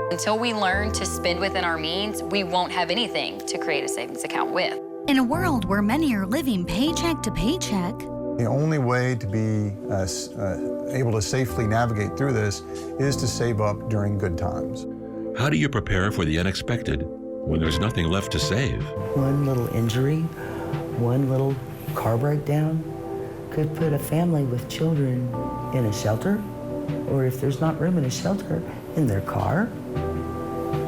Until we learn to spend within our means, we won't have anything to create a savings account with. In a world where many are living paycheck to paycheck, the only way to be able to safely navigate through this is to save up during good times. How do you prepare for the unexpected when there's nothing left to save? One little injury, one little car breakdown could put a family with children in a shelter, or if there's not room in a shelter, in their car.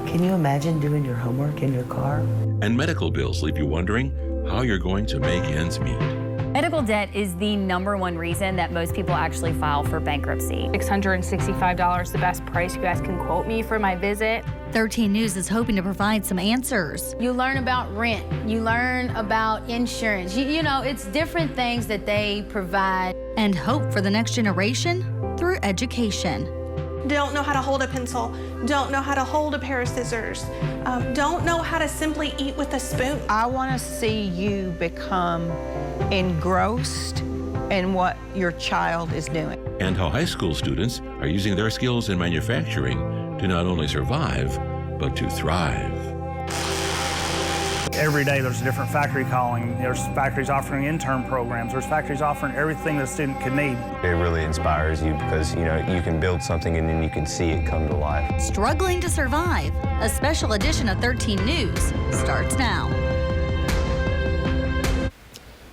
Can you imagine doing your homework in your car? And medical bills leave you wondering how you're going to make ends meet. Medical debt is the #1 reason that most people actually file for bankruptcy. $665, the best price you guys can quote me for my visit. 13 News is hoping to provide some answers. You learn about rent, you learn about insurance, you know, it's different things that they provide. And hope for the next generation through education. Don't know how to hold a pencil, don't know how to hold a pair of scissors, don't know how to simply eat with a spoon. I want to see you become engrossed in what your child is doing. And how high school students are using their skills in manufacturing to not only survive, but to thrive. Every day there's a different factory calling. There's factories offering intern programs. There's factories offering everything that a student could need. It really inspires you because, you know, you can build something and then you can see it come to life. Struggling to survive. A special edition of 13 News starts now.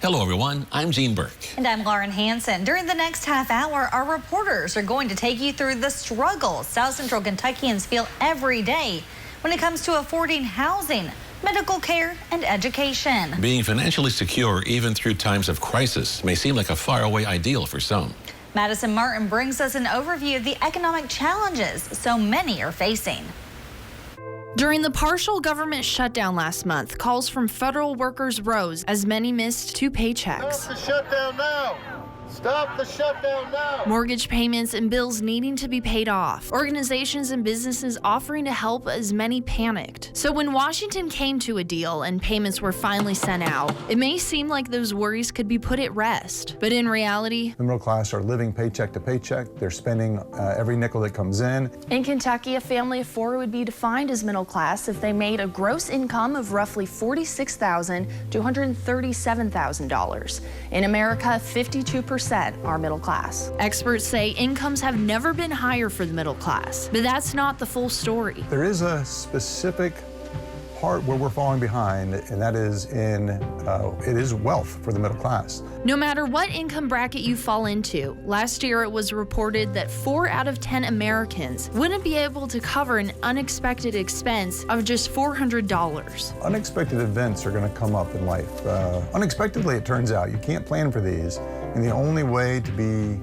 Hello, everyone. I'm Gene Burke. And I'm Lauren Hansen. During the next half hour, our reporters are going to take you through the struggles South Central Kentuckians feel every day when it comes to affording housing, medical care, and education. Being financially secure even through times of crisis may seem like a faraway ideal for some. Madison Martin brings us an overview of the economic challenges so many are facing. During the partial government shutdown last month, calls from federal workers rose as many missed 2 paychecks. Stop the shutdown now! Stop the shutdown now! Mortgage payments and bills needing to be paid off. Organizations and businesses offering to help as many panicked. So when Washington came to a deal and payments were finally sent out, it may seem like those worries could be put at rest. But in reality, The middle class are living paycheck to paycheck. They're spending every nickel that comes in. in Kentucky, a family of 4 would be defined as middle class if they made a gross income of roughly $46,000 to $137,000. In America, 52% are middle class. Experts say incomes have never been higher for the middle class, but that's not the full story. There is a specific part where we're falling behind, and that is it is wealth for the middle class. No matter what income bracket you fall into, last year it was reported that 4 out of 10 Americans wouldn't be able to cover an unexpected expense of just $400. Unexpected events are going to come up in life. Unexpectedly, it turns out. You can't plan for these. And the only way to be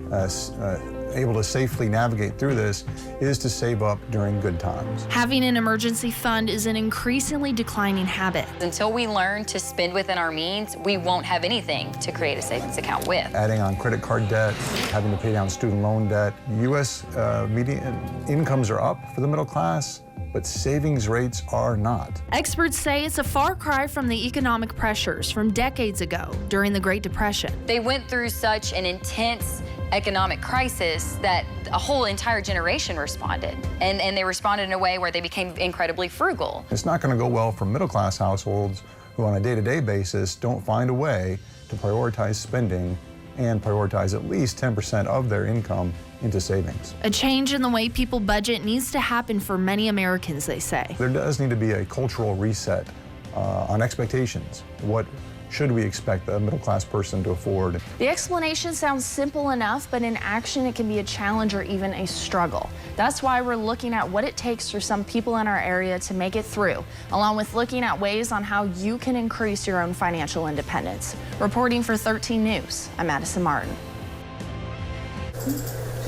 able to safely navigate through this is to save up during good times. Having an emergency fund is an increasingly declining habit. Until we learn to spend within our means, we won't have anything to create a savings account with. Adding on credit card debt, having to pay down student loan debt. U.S. median incomes are up for the middle class, but savings rates are not. Experts say it's a far cry from the economic pressures from decades ago during the Great Depression. They went through such an intense economic crisis that a whole entire generation responded. And they responded in a way where they became incredibly frugal. It's not going to go well for middle class households who on a day-to-day basis don't find a way to prioritize spending and prioritize at least 10% of their income into savings. A change in the way people budget needs to happen for many Americans, they say. There does need to be a cultural reset on expectations. What should we expect a middle-class person to afford? The explanation sounds simple enough, but in action it can be a challenge or even a struggle. That's why we're looking at what it takes for some people in our area to make it through, along with looking at ways on how you can increase your own financial independence. Reporting for 13 News, I'm Madison Martin.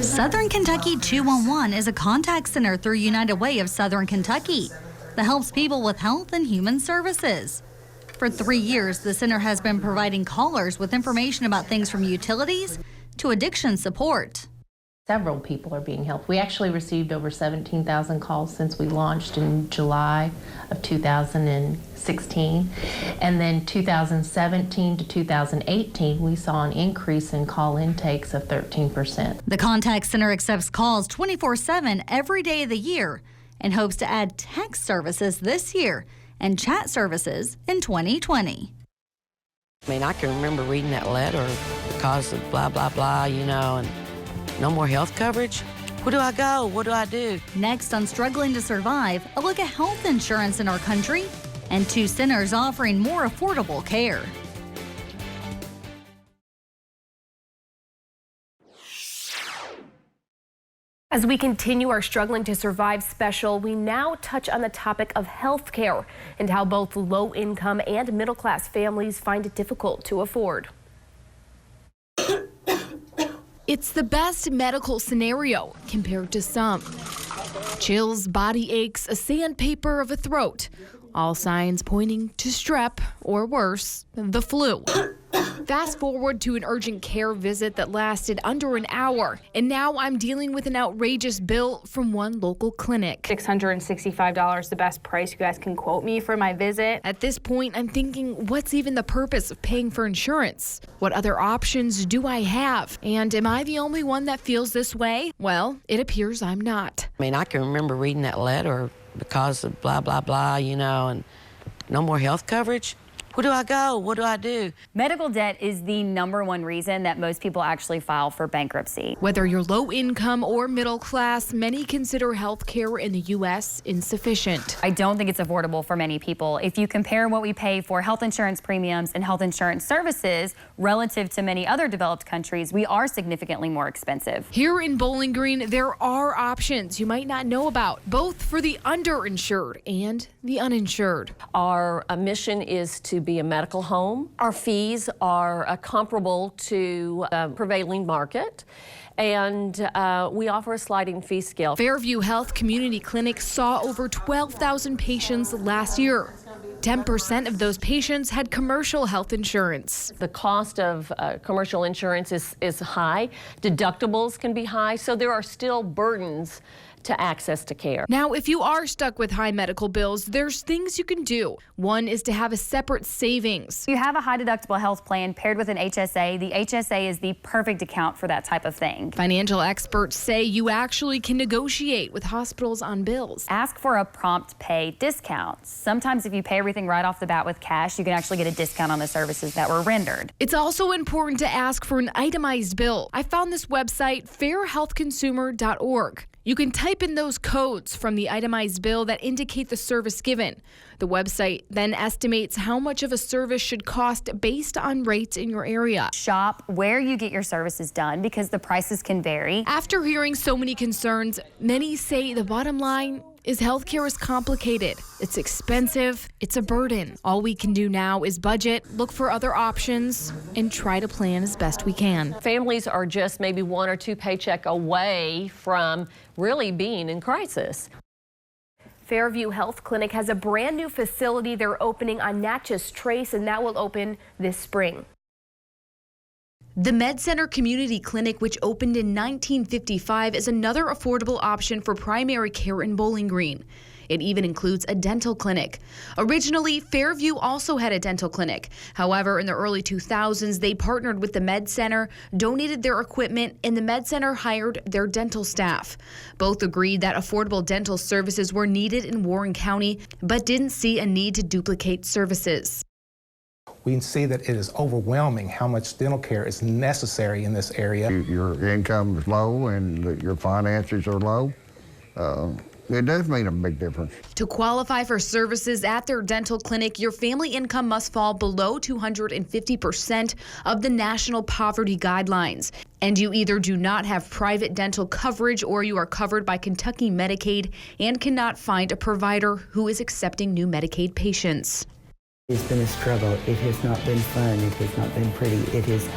Southern Kentucky 211 is a contact center through United Way of Southern Kentucky that helps people with health and human services. For 3 years, the center has been providing callers with information about things from utilities to addiction support. Several people are being helped. We actually received over 17,000 calls since we launched in July of 2016. And then 2017 to 2018, we saw an increase in call intakes of 13%. The contact center accepts calls 24/7 every day of the year and hopes to add text services this year and chat services in 2020. I mean, I can remember reading that letter because of blah, blah, blah, you know, and no more health coverage. Where do I go? What do I do? Next on Struggling to Survive, a look at health insurance in our country and 2 centers offering more affordable care. As we continue our Struggling to Survive special, we now touch on the topic of health care and how both low-income and middle-class families find it difficult to afford. It's the best medical scenario compared to some. Chills, body aches, a sandpaper of a throat. All signs pointing to strep, or worse, the flu. Fast forward to an urgent care visit that lasted under an hour, and now I'm dealing with an outrageous bill from one local clinic. $665, the best price you guys can quote me for my visit. At this point, I'm thinking, what's even the purpose of paying for insurance? What other options do I have? And am I the only one that feels this way? Well, it appears I'm not. I mean, I can remember reading that letter because of blah, blah, blah, you know, and no more health coverage. Where do I go? What do I do? Medical debt is the #1 reason that most people actually file for bankruptcy. Whether you're low income or middle class, many consider health care in the U.S. insufficient. I don't think it's affordable for many people. If you compare what we pay for health insurance premiums and health insurance services relative to many other developed countries, we are significantly more expensive. Here in Bowling Green, there are options you might not know about, both for the underinsured and the uninsured. Our mission is to be a medical home. Our fees are comparable to prevailing market, and we offer a sliding fee scale. Fairview Health Community Clinic saw over 12,000 patients last year. 10% of those patients had commercial health insurance. The cost of commercial insurance is high. Deductibles can be high, so there are still burdens to access to care. Now, if you are stuck with high medical bills, there's things you can do. One is to have a separate savings. You have a high deductible health plan paired with an HSA. The HSA is the perfect account for that type of thing. Financial experts say you actually can negotiate with hospitals on bills. Ask for a prompt pay discount. Sometimes if you pay everything right off the bat with cash, you can actually get a discount on the services that were rendered. It's also important to ask for an itemized bill. I found this website, fairhealthconsumer.org. You can type in those codes from the itemized bill that indicate the service given. The website then estimates how much of a service should cost based on rates in your area. Shop where you get your services done because the prices can vary. After hearing so many concerns, many say the bottom line is healthcare is complicated. It's expensive. It's a burden. All we can do now is budget, look for other options, and try to plan as best we can. Families are just maybe 1 or 2 paycheck away from really being in crisis. Fairview Health Clinic has a brand new facility they're opening on Natchez Trace, and that will open this spring. The Med Center Community Clinic, which opened in 1955, is another affordable option for primary care in Bowling Green. It even includes a dental clinic. Originally, Fairview also had a dental clinic. However, in the early 2000s, they partnered with the Med Center, donated their equipment, and the Med Center hired their dental staff. Both agreed that affordable dental services were needed in Warren County, but didn't see a need to duplicate services. We can see that it is overwhelming how much dental care is necessary in this area. Your income is low and your finances are low. It does make a big difference. To qualify for services at their dental clinic, your family income must fall below 250% of the national poverty guidelines. And you either do not have private dental coverage or you are covered by Kentucky Medicaid and cannot find a provider who is accepting new Medicaid patients. It's been a struggle. It has not been fun. It has not been pretty. It has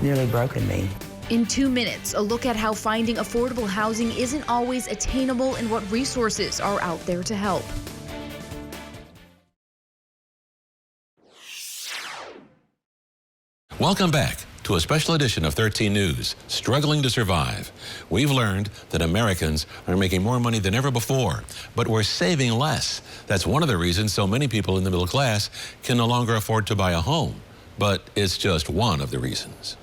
nearly broken me. In 2 minutes, a look at how finding affordable housing isn't always attainable and what resources are out there to help. Welcome back to a special edition of 13 News, Struggling to Survive. We've learned that Americans are making more money than ever before, but we're saving less. That's one of the reasons so many people in the middle class can no longer afford to buy a home. But it's just one of the reasons.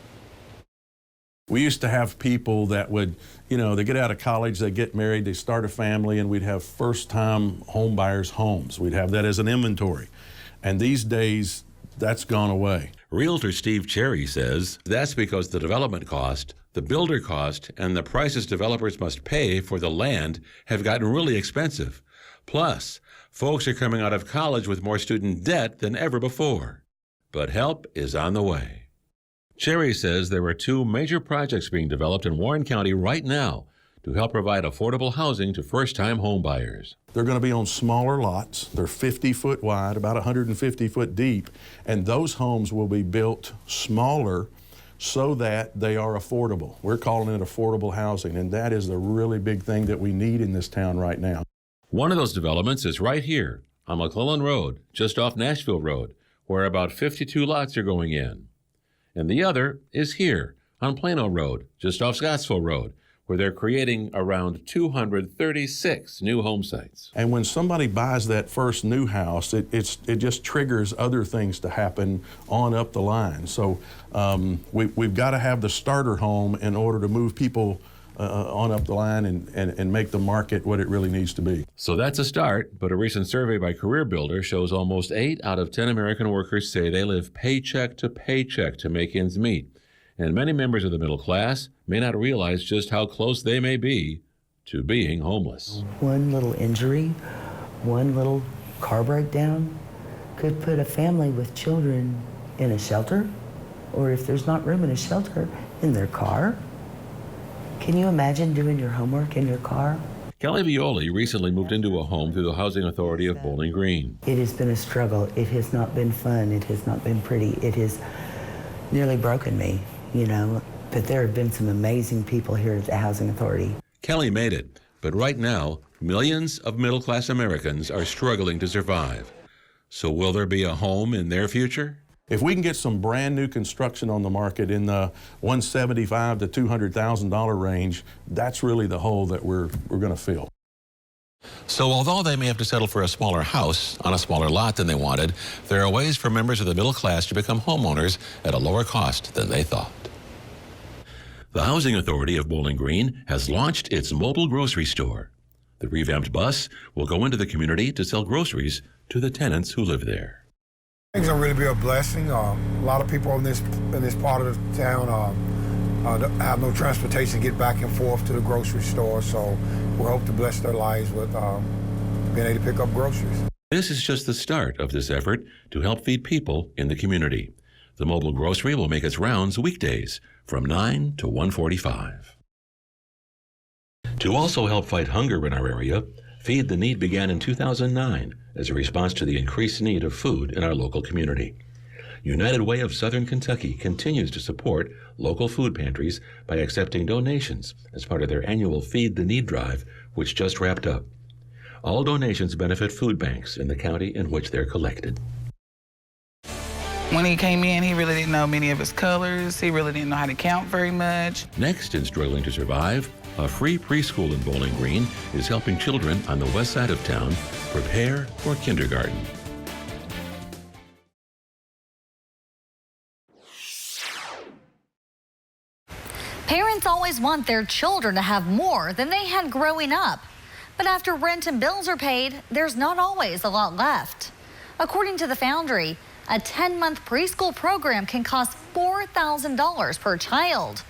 We used to have people that would, they get out of college, they get married, they start a family, and we'd have first-time home buyers' homes. We'd have that as an inventory. And these days, that's gone away. Realtor Steve Cherry says that's because the development cost, the builder cost, and the prices developers must pay for the land have gotten really expensive. Plus, folks are coming out of college with more student debt than ever before. But help is on the way. Cherry says there are 2 major projects being developed in Warren County right now to help provide affordable housing to first-time home buyers. They're going to be on smaller lots. They're 50 foot wide, about 150 foot deep, and those homes will be built smaller so that they are affordable. We're calling it affordable housing, and that is the really big thing that we need in this town right now. One of those developments is right here on McClellan Road, just off Nashville Road, where about 52 lots are going in. And the other is here on Plano Road, just off Scottsville Road, where they're creating around 236 new home sites. And when somebody buys that first new house, it just triggers other things to happen on up the line. So we've got to have the starter home in order to move people on up the line and make the market what it really needs to be. So that's a start, but a recent survey by CareerBuilder shows almost 8 out of 10 American workers say they live paycheck to make ends meet. And many members of the middle class may not realize just how close they may be to being homeless. One little injury, one little car breakdown could put a family with children in a shelter, or if there's not room in a shelter, in their car. Can you imagine doing your homework in your car? Kelly Violi recently moved into a home through the Housing Authority of Bowling Green. It has been a struggle. It has not been fun. It has not been pretty. It has nearly broken me, but there have been some amazing people here at the Housing Authority. Kelly made it, but right now, millions of middle-class Americans are struggling to survive. So will there be a home in their future? If we can get some brand new construction on the market in the $175,000 to $200,000 range, that's really the hole that we're going to fill. So although they may have to settle for a smaller house on a smaller lot than they wanted, there are ways for members of the middle class to become homeowners at a lower cost than they thought. The Housing Authority of Bowling Green has launched its mobile grocery store. The revamped bus will go into the community to sell groceries to the tenants who live there. It's going to really be a blessing. A lot of people in this part of the town have no transportation to get back and forth to the grocery store, so we hope to bless their lives with being able to pick up groceries. This is just the start of this effort to help feed people in the community. The mobile grocery will make its rounds weekdays from 9 to 1:45. To also help fight hunger in our area, Feed the Need began in 2009 as a response to the increased need of food in our local community. United Way of Southern Kentucky continues to support local food pantries by accepting donations as part of their annual Feed the Need drive, which just wrapped up. All donations benefit food banks in the county in which they're collected. When he came in, he really didn't know many of his colors. He really didn't know how to count very much. Next in Struggling to Survive, a free preschool in Bowling Green is helping children on the west side of town prepare for kindergarten. Parents always want their children to have more than they had growing up. But after rent and bills are paid, there's not always a lot left. According to the Foundry, a 10-month preschool program can cost $4,000 per child.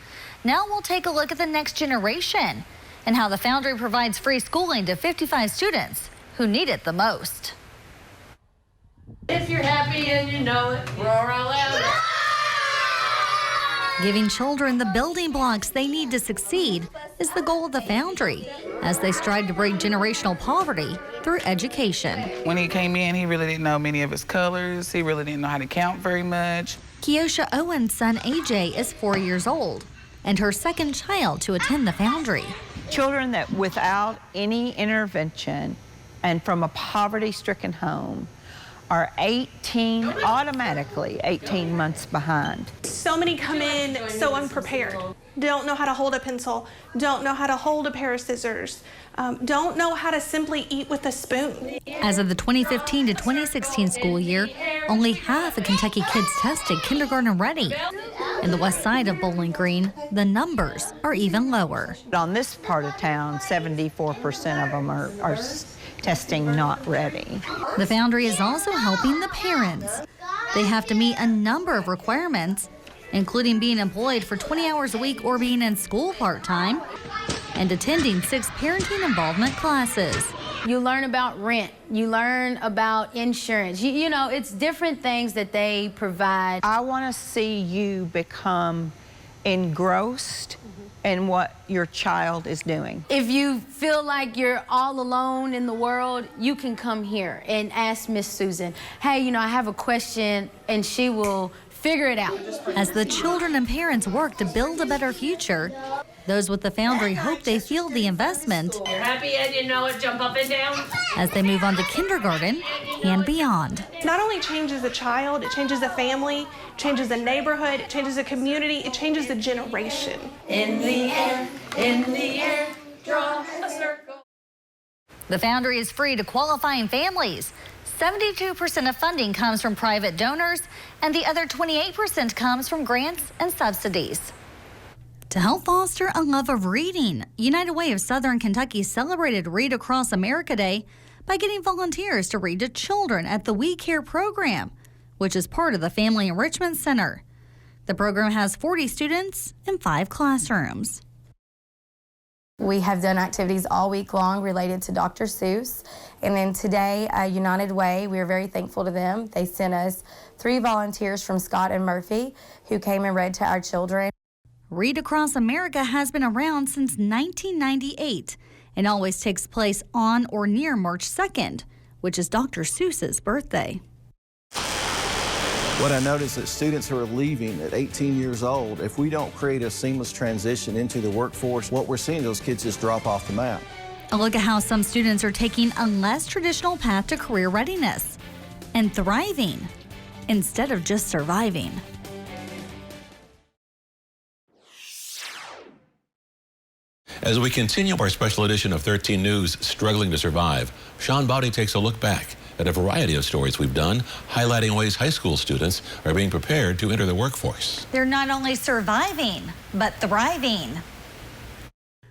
Now we'll take a look at the next generation and how the Foundry provides free schooling to 55 students who need it the most. If you're happy and you know it, roar out loud. Giving children the building blocks they need to succeed is the goal of the Foundry as they strive to break generational poverty through education. When he came in, he really didn't know many of his colors. He really didn't know how to count very much. Kiosha Owen's son AJ is 4 years old and her second child to attend the Foundry. Children that without any intervention and from a poverty-stricken home are automatically 18 months behind. So many come in so unprepared. Don't know how to hold a pencil, don't know how to hold a pair of scissors, don't know how to simply eat with a spoon. As of the 2015 to 2016 school year, only half of Kentucky kids tested kindergarten ready. In the west side of Bowling Green, the numbers are even lower. On this part of town, 74% of them are testing not ready. The Foundry is also helping the parents. They have to meet a number of requirements, including being employed for 20 hours a week or being in school part-time, and attending 6 parenting involvement classes. You learn about rent, you learn about insurance. You know, it's different things that they provide. I want to see you become engrossed in what your child is doing. If you feel like you're all alone in the world, you can come here and ask Miss Susan, hey, you know, I have a question, and she will figure it out. As the children and parents work to build a better future, those with the Foundry hope they feel the investment. You're happy and you know it, jump up and down. As they move on to kindergarten and beyond. Not only changes the child, it changes the family, changes the neighborhood, it changes the community, it changes the generation. In the air, draw a circle. The Foundry is free to qualifying families. 72% of funding comes from private donors, and the other 28% comes from grants and subsidies. To help foster a love of reading, United Way of Southern Kentucky celebrated Read Across America Day by getting volunteers to read to children at the We Care program, which is part of the Family Enrichment Center. The program has 40 students in 5 classrooms. We have done activities all week long related to Dr. Seuss. And then today, United Way, we are very thankful to them. They sent us 3 volunteers from Scott and Murphy who came and read to our children. Read Across America has been around since 1998 and always takes place on or near March 2nd, which is Dr. Seuss's birthday. What I noticed is that students who are leaving at 18 years old, if we don't create a seamless transition into the workforce, what we're seeing, those kids just drop off the map. A look at how some students are taking a less traditional path to career readiness and thriving instead of just surviving. As we continue our special edition of 13 News, Struggling to Survive, Sean Bowdy takes a look back at a variety of stories we've done, highlighting ways high school students are being prepared to enter the workforce. They're not only surviving, but thriving.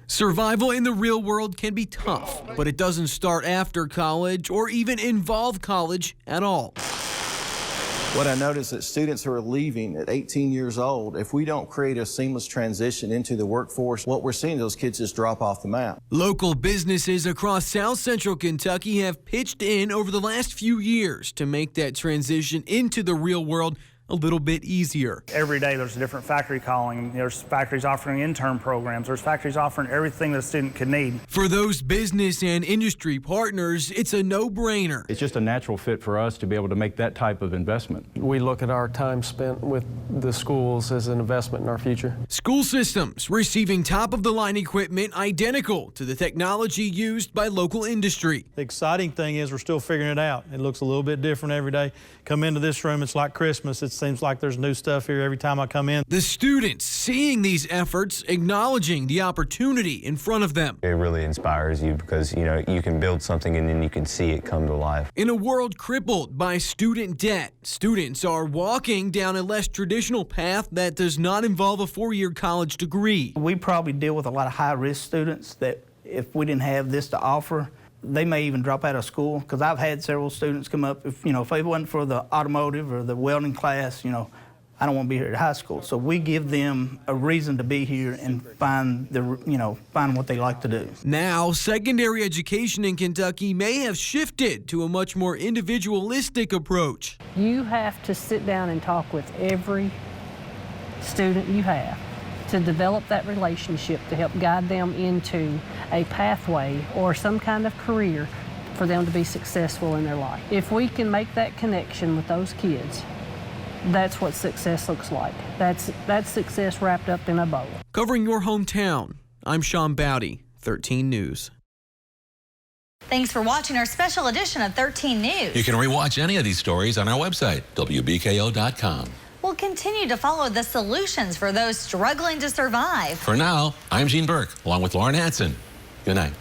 Survival in the real world can be tough, but it doesn't start after college or even involve college at all. What I noticed is that students who are leaving at 18 years old, if we don't create a seamless transition into the workforce, what we're seeing, those kids just drop off the map. Local businesses across South Central Kentucky have pitched in over the last few years to make that transition into the real world a little bit easier. Every day there's a different factory calling. There's factories offering intern programs. There's factories offering everything that a student could need. For those business and industry partners, it's a no-brainer. It's just a natural fit for us to be able to make that type of investment. We look at our time spent with the schools as an investment in our future. School systems receiving top-of-the-line equipment identical to the technology used by local industry. The exciting thing is we're still figuring it out. It looks a little bit different every day. Come into this room, it's like Christmas. It seems like there's new stuff here every time I come in. The students seeing these efforts, acknowledging the opportunity in front of them. It really inspires you because, you know, you can build something and then you can see it come to life. In a world crippled by student debt, students are walking down a less traditional path that does not involve a 4-year college degree. We probably deal with a lot of high-risk students that if we didn't have this to offer, they may even drop out of school, because I've had several students come up, if it wasn't for the automotive or the welding class, I don't want to be here at high school. So we give them a reason to be here and find what they like to do. Now, secondary education in Kentucky may have shifted to a much more individualistic approach. You have to sit down and talk with every student you have to develop that relationship to help guide them into a pathway or some kind of career for them to be successful in their life. If we can make that connection with those kids, that's what success looks like. That's success wrapped up in a bow. Covering your hometown, I'm Sean Bowdy, 13 News. Thanks for watching our special edition of 13 News. You can rewatch any of these stories on our website, WBKO.com. We'll continue to follow the solutions for those struggling to survive. For now, I'm Gene Burke, along with Lauren Hanson. Good night.